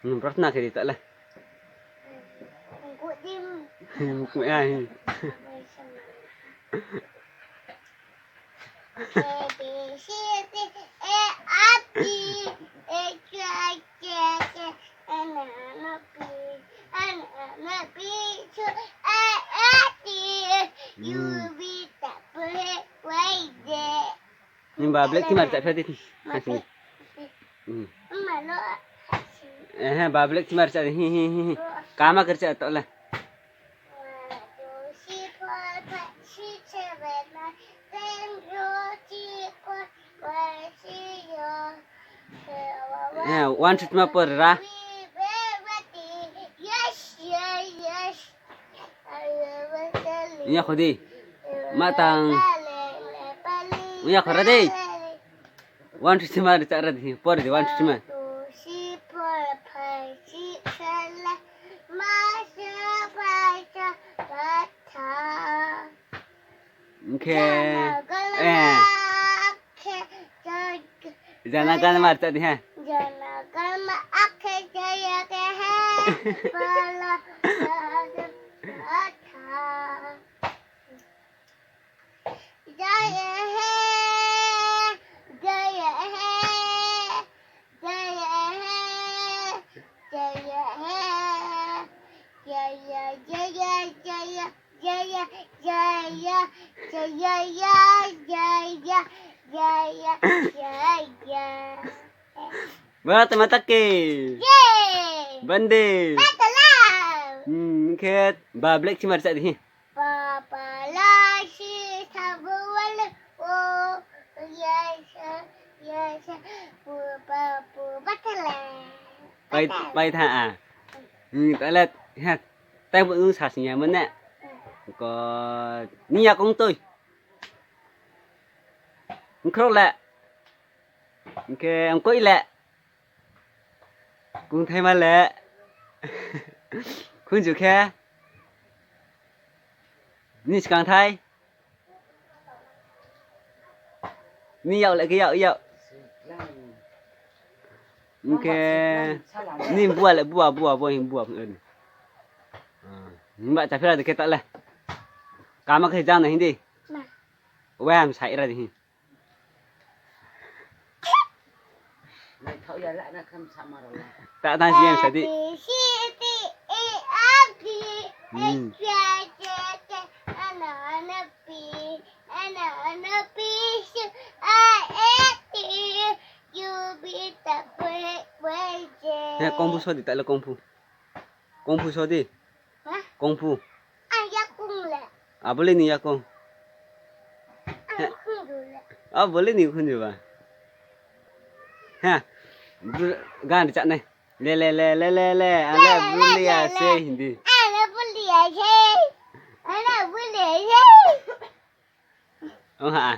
Pernah ke tak lah. Mukut ai. Nhưng bà Black thì mà chạy phê đi. Bà Black thì mà chạy đi. Kama kerja tak lah. One shoot mah per ra. Ini aku di. Matang. Ini aku rada. One shoot mah tak rada. Per di one shoot mah. Okay. Jangan kan marca di ha. Jangan kan akhir jaya ke ha. Pala jaya he, jaya he, jaya he, jaya he, jaya jaya jaya jaya jaya jaya jaya jaya jaya. Berat mata ke. Yeay. Bande. Betul. Ket. Ba Black si marca di. Papa lagi sabuan. Oh, yes, yes. Papa betul. Bay tha à. Tại là ha. Tay vẫn sạch nhà mình nè. Có nhà con tôi. Không lẹ. Ok, ông có ý lẹ. Cũng thấy mà lẹ. Không chịu khe. Ní càng thay. Ní dạo lại cái dạo. Ok. Ní bùa lại bùa hình bùa hơn. Nhưng bạn chả phải là được cái tận này. Cá mà thời gian này đi. Em xảy ra thì. Tak tahu sih yang tadi. Ya kungfu so di tak le kungfu. Kungfu so di. Kungfu. Ah boleh ni ya kung. Ah boleh ni kun juga. Ha. Gan dicak ni. Le. Ana boleh ya say hindi. Ana boleh ya. Oh ha.